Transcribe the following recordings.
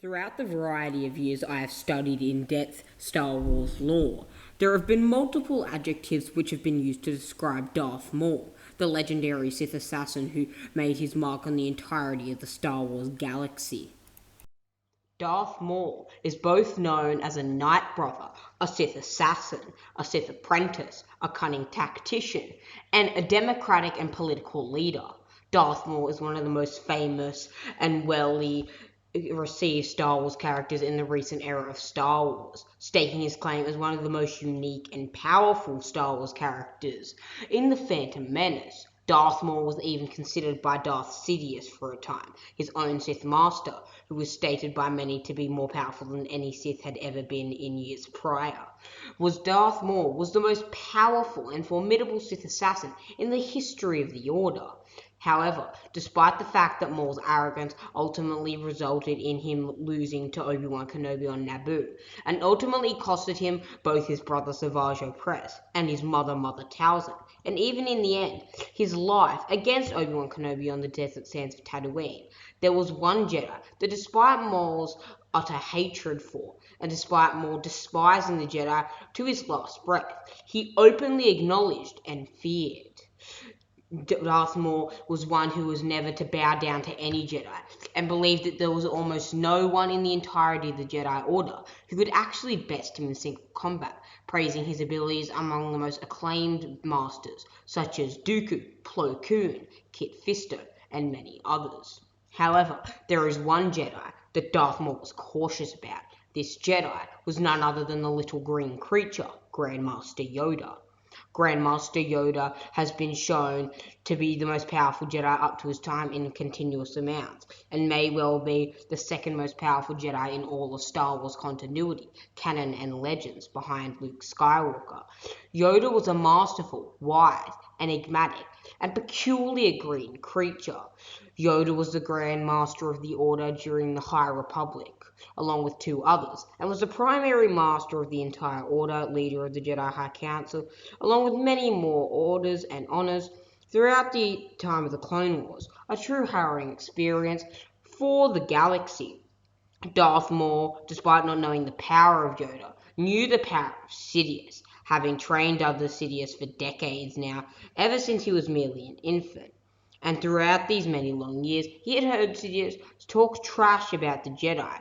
Throughout the variety of years I have studied in depth Star Wars lore, there have been multiple adjectives which have been used to describe Darth Maul, the legendary Sith assassin who made his mark on the entirety of the Star Wars galaxy. Darth Maul is both known as a Night Brother, a Sith assassin, a Sith apprentice, a cunning tactician, and a democratic and political leader. Darth Maul is one of the most famous and received Star Wars characters in the recent era of Star Wars, staking his claim as one of the most unique and powerful Star Wars characters. In The Phantom Menace, Darth Maul was even considered by Darth Sidious for a time, his own Sith master, who was stated by many to be more powerful than any Sith had ever been in years prior. Darth Maul was the most powerful and formidable Sith assassin in the history of the Order. However, despite the fact that Maul's arrogance ultimately resulted in him losing to Obi-Wan Kenobi on Naboo, and ultimately costed him both his brother Savage Opress and his mother Talzin, and even in the end, his life against Obi-Wan Kenobi on the desert sands of Tatooine, there was one Jedi that despite Maul's utter hatred for, and despite Maul despising the Jedi to his last breath, he openly acknowledged and feared. Darth Maul was one who was never to bow down to any Jedi, and believed that there was almost no one in the entirety of the Jedi Order who could actually best him in single combat, praising his abilities among the most acclaimed masters, such as Dooku, Plo Koon, Kit Fisto, and many others. However, there is one Jedi that Darth Maul was cautious about. This Jedi was none other than the little green creature, Grandmaster Yoda. Grandmaster Yoda has been shown to be the most powerful Jedi up to his time in continuous amounts, and may well be the second most powerful Jedi in all of Star Wars continuity, canon and legends, behind Luke Skywalker. Yoda was a masterful, wise, enigmatic, and peculiar green creature. Yoda was the Grand Master of the Order during the High Republic, along with two others, and was the primary master of the entire Order, leader of the Jedi High Council, along with many more orders and honors throughout the time of the Clone Wars, a true harrowing experience for the galaxy. Darth Maul, despite not knowing the power of Yoda, knew the power of Sidious, having trained under Sidious for decades now, ever since he was merely an infant. And throughout these many long years, he had heard Sidious talk trash about the Jedi,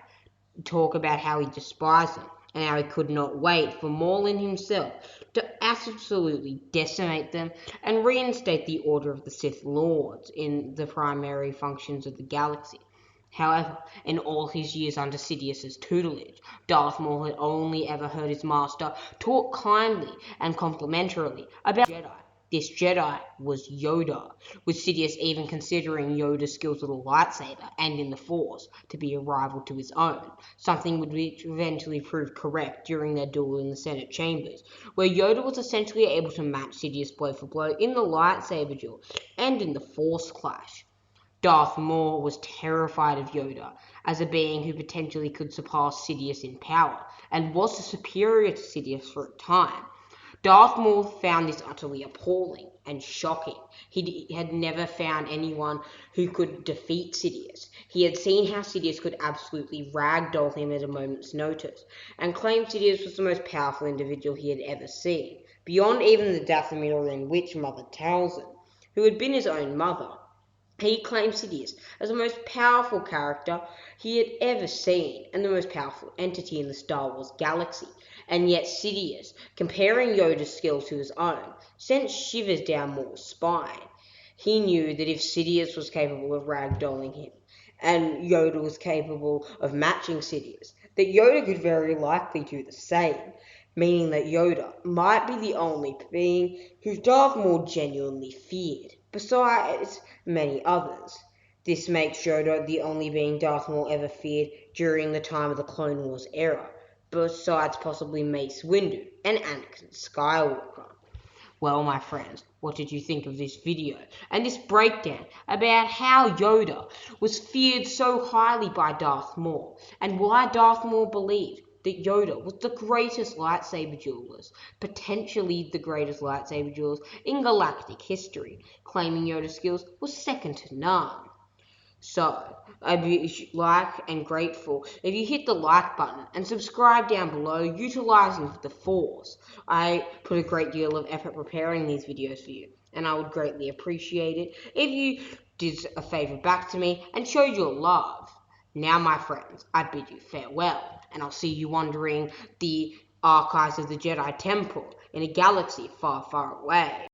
talk about how he despised them, and how he could not wait for Maul himself to absolutely decimate them and reinstate the Order of the Sith Lords in the primary functions of the galaxy. However, in all his years under Sidious's tutelage, Darth Maul had only ever heard his master talk kindly and complimentarily about Jedi. This Jedi was Yoda, with Sidious even considering Yoda's skills with a lightsaber and in the Force to be a rival to his own, something which eventually proved correct during their duel in the Senate chambers, where Yoda was essentially able to match Sidious blow for blow in the lightsaber duel and in the Force clash. Darth Maul was terrified of Yoda as a being who potentially could surpass Sidious in power, and was superior to Sidious for a time. Darth Maul found this utterly appalling and shocking. He had never found anyone who could defeat Sidious. He had seen how Sidious could absolutely ragdoll him at a moment's notice, and claimed Sidious was the most powerful individual he had ever seen, beyond even the Dathomirian witch mother Talzin, who had been his own mother. He claimed Sidious as the most powerful character he had ever seen, and the most powerful entity in the Star Wars galaxy. And yet Sidious, comparing Yoda's skills to his own, sent shivers down Maul's spine. He knew that if Sidious was capable of ragdolling him, and Yoda was capable of matching Sidious, that Yoda could very likely do the same, meaning that Yoda might be the only being who Darth Maul genuinely feared, besides many others. This makes Yoda the only being Darth Maul ever feared during the time of the Clone Wars era, besides possibly Mace Windu and Anakin Skywalker. Well, my friends, what did you think of this video and this breakdown about how Yoda was feared so highly by Darth Maul, and why Darth Maul believed that Yoda was the greatest lightsaber duelist, potentially the greatest lightsaber duelist in galactic history, claiming Yoda's skills was second to none? So, I'd be and grateful if you hit the like button and subscribe down below utilizing the Force. I put a great deal of effort preparing these videos for you, and I would greatly appreciate it if you did a favor back to me and showed your love. Now, my friends, I bid you farewell, and I'll see you wandering the archives of the Jedi Temple in a galaxy far, far away.